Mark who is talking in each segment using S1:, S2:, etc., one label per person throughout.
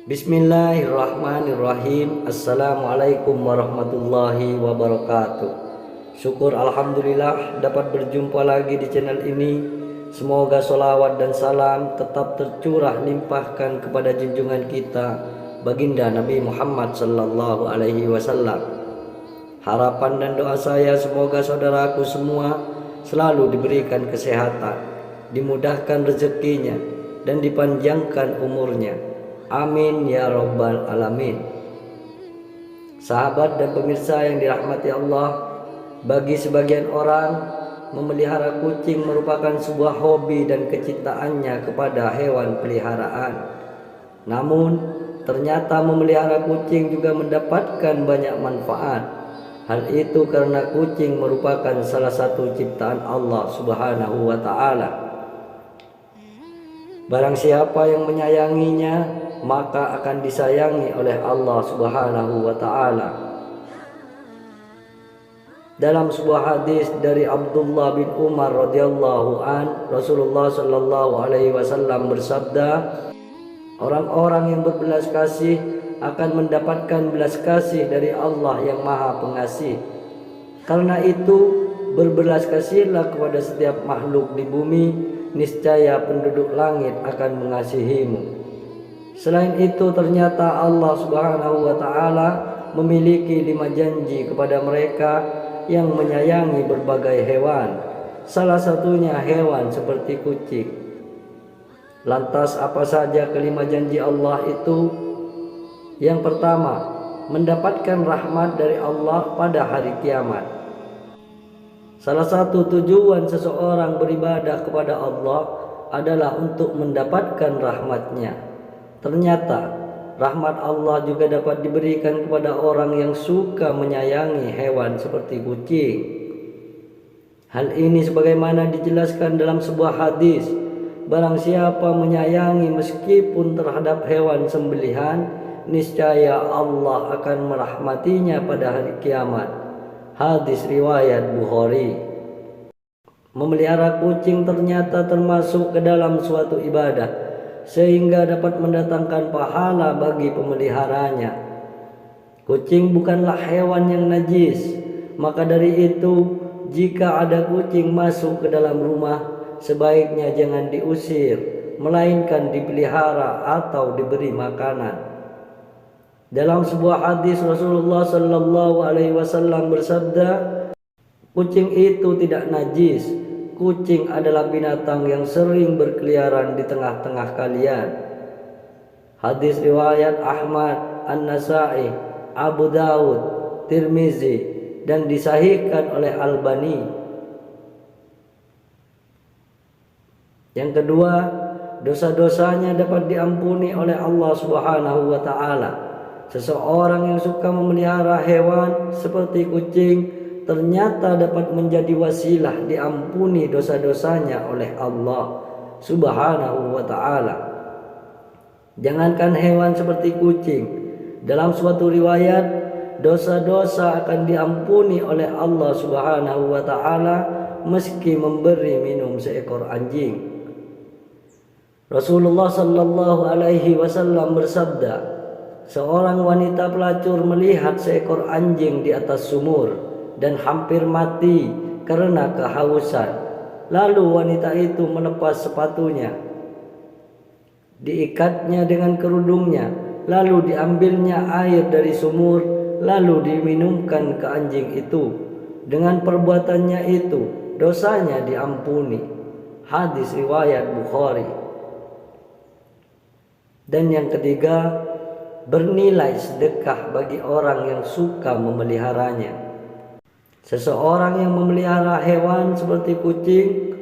S1: Bismillahirrahmanirrahim. Assalamualaikum warahmatullahi wabarakatuh. Syukur alhamdulillah dapat berjumpa lagi di channel ini. Semoga sholawat dan salam tetap tercurah limpahkan kepada junjungan kita baginda Nabi Muhammad sallallahu alaihi wasallam. Harapan dan doa saya semoga saudaraku semua selalu diberikan kesehatan, dimudahkan rezekinya, dan dipanjangkan umurnya. Amin ya rabbal alamin. Sahabat dan pemirsa yang dirahmati Allah, bagi sebagian orang memelihara kucing merupakan sebuah hobi dan kecintaannya kepada hewan peliharaan. Namun ternyata memelihara kucing juga mendapatkan banyak manfaat. Hal itu karena kucing merupakan salah satu ciptaan Allah Subhanahu wa ta'ala. Barang siapa yang menyayanginya, maka akan disayangi oleh Allah Subhanahu wa ta'ala. Dalam sebuah hadis dari Abdullah bin Umar radhiyallahu an, Rasulullah sallallahu alaihi wasallam bersabda, orang-orang yang berbelas kasih akan mendapatkan belas kasih dari Allah yang Maha Pengasih. Karena itu, berbelas kasihlah kepada setiap makhluk di bumi, niscaya penduduk langit akan mengasihimu. Selain itu, ternyata Allah Subhanahu wa ta'ala memiliki 5 janji kepada mereka yang menyayangi berbagai hewan, salah satunya hewan seperti kucing. Lantas apa saja kelima janji Allah itu? Yang pertama, mendapatkan rahmat dari Allah pada hari kiamat. Salah satu tujuan seseorang beribadah kepada Allah adalah untuk mendapatkan rahmatnya. Ternyata rahmat Allah juga dapat diberikan kepada orang yang suka menyayangi hewan seperti kucing. Hal ini sebagaimana dijelaskan dalam sebuah hadis, barang siapa menyayangi meskipun terhadap hewan sembelihan, niscaya Allah akan merahmatinya pada hari kiamat. Hadis riwayat Bukhari. Memelihara kucing ternyata termasuk ke dalam suatu ibadah, sehingga dapat mendatangkan pahala bagi pemeliharanya. Kucing bukanlah hewan yang najis, maka dari itu jika ada kucing masuk ke dalam rumah, sebaiknya jangan diusir, melainkan dipelihara atau diberi makanan. Dalam sebuah hadis Rasulullah sallallahu alaihi wasallam bersabda, kucing itu tidak najis. Kucing adalah binatang yang sering berkeliaran di tengah-tengah kalian. Hadis riwayat Ahmad, An-Nasa'i, Abu Daud, Tirmizi, dan disahihkan oleh Albani. Yang kedua, dosa-dosanya dapat diampuni oleh Allah Subhanahu wa ta'ala. Seseorang yang suka memelihara hewan seperti kucing ternyata dapat menjadi wasilah diampuni dosa-dosanya oleh Allah Subhanahu wa ta'ala. Jangankan hewan seperti kucing, dalam suatu riwayat dosa-dosa akan diampuni oleh Allah Subhanahu wa ta'ala meski memberi minum seekor anjing. Rasulullah sallallahu alaihi wasallam bersabda, seorang wanita pelacur melihat seekor anjing di atas sumur dan hampir mati karena kehausan. Lalu wanita itu melepas sepatunya, diikatnya dengan kerudungnya, lalu diambilnya air dari sumur, lalu diminumkan ke anjing itu. Dengan perbuatannya itu, dosanya diampuni. Hadis riwayat Bukhari. Dan yang ketiga, bernilai sedekah bagi orang yang suka memeliharanya. Seseorang yang memelihara hewan seperti kucing,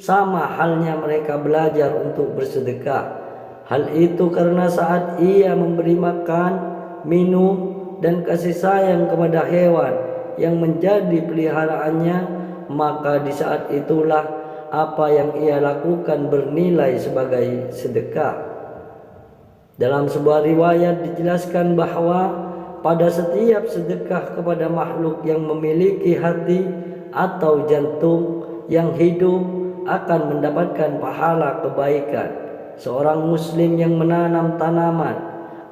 S1: sama halnya mereka belajar untuk bersedekah. Hal itu karena saat ia memberi makan, minum, dan kasih sayang kepada hewan yang menjadi peliharaannya, maka di saat itulah apa yang ia lakukan bernilai sebagai sedekah. Dalam sebuah riwayat dijelaskan bahwa pada setiap sedekah kepada makhluk yang memiliki hati atau jantung yang hidup akan mendapatkan pahala kebaikan. Seorang muslim yang menanam tanaman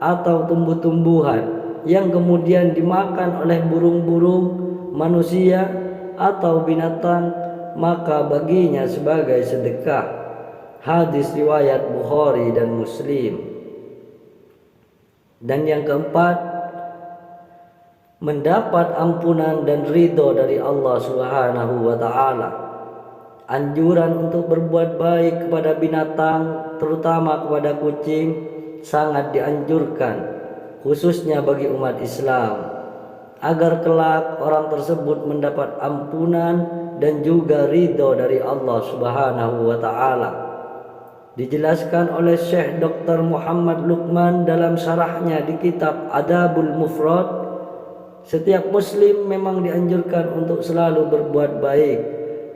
S1: atau tumbuh-tumbuhan yang kemudian dimakan oleh burung-burung, manusia atau binatang, maka baginya sebagai sedekah. Hadis riwayat Bukhari dan Muslim. Dan yang keempat, mendapat ampunan dan ridho dari Allah Subhanahu wa taala. Anjuran untuk berbuat baik kepada binatang, terutama kepada kucing, sangat dianjurkan, khususnya bagi umat Islam, agar kelak orang tersebut mendapat ampunan dan juga ridho dari Allah Subhanahu wa taala. Dijelaskan oleh Syekh Dr. Muhammad Luqman dalam syarahnya di kitab Adabul Mufrad, setiap muslim memang dianjurkan untuk selalu berbuat baik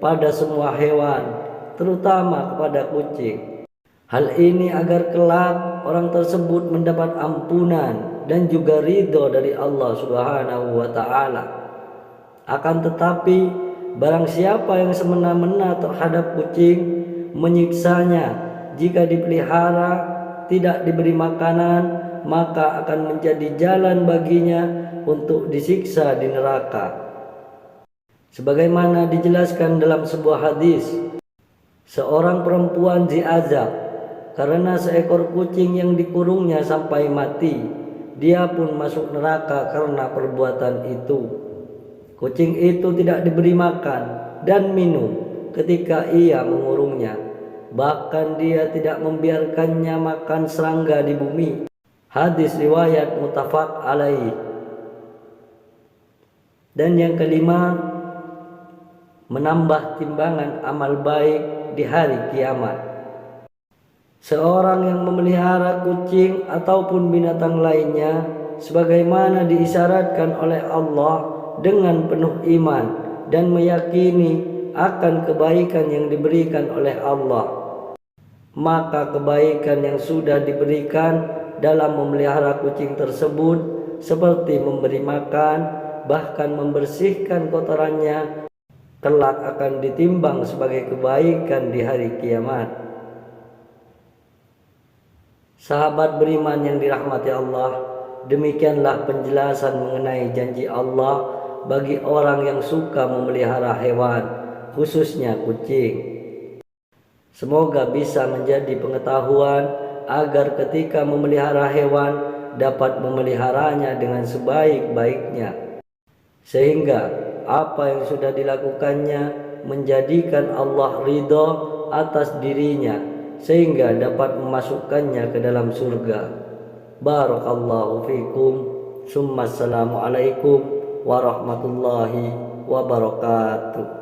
S1: pada semua hewan, terutama kepada kucing. Hal ini agar kelak orang tersebut mendapat ampunan dan juga ridho dari Allah Subhanahu wa taala. Akan tetapi, barang siapa yang semena-mena terhadap kucing, menyiksanya jika dipelihara, tidak diberi makanan, maka akan menjadi jalan baginya untuk disiksa di neraka. Sebagaimana dijelaskan dalam sebuah hadis, seorang perempuan diazab karena seekor kucing yang dikurungnya sampai mati. Dia pun masuk neraka karena perbuatan itu. Kucing itu tidak diberi makan dan minum ketika ia mengurungnya. Bahkan dia tidak membiarkannya makan serangga di bumi. Hadis riwayat muttafaq alaih. Dan yang kelima, menambah timbangan amal baik di hari kiamat. Seorang yang memelihara kucing ataupun binatang lainnya, sebagaimana diisyaratkan oleh Allah dengan penuh iman dan meyakini akan kebaikan yang diberikan oleh Allah, maka kebaikan yang sudah diberikan dalam memelihara kucing tersebut, seperti memberi makan, bahkan membersihkan kotorannya, kelak akan ditimbang sebagai kebaikan di hari kiamat. Sahabat beriman yang dirahmati Allah, demikianlah penjelasan mengenai janji Allah bagi orang yang suka memelihara hewan, khususnya kucing. Semoga bisa menjadi pengetahuan agar ketika memelihara hewan dapat memeliharanya dengan sebaik-baiknya, sehingga apa yang sudah dilakukannya menjadikan Allah ridho atas dirinya, sehingga dapat memasukkannya ke dalam surga. Barakallahu fikum. Summa assalamualaikum warahmatullahi wabarakatuh.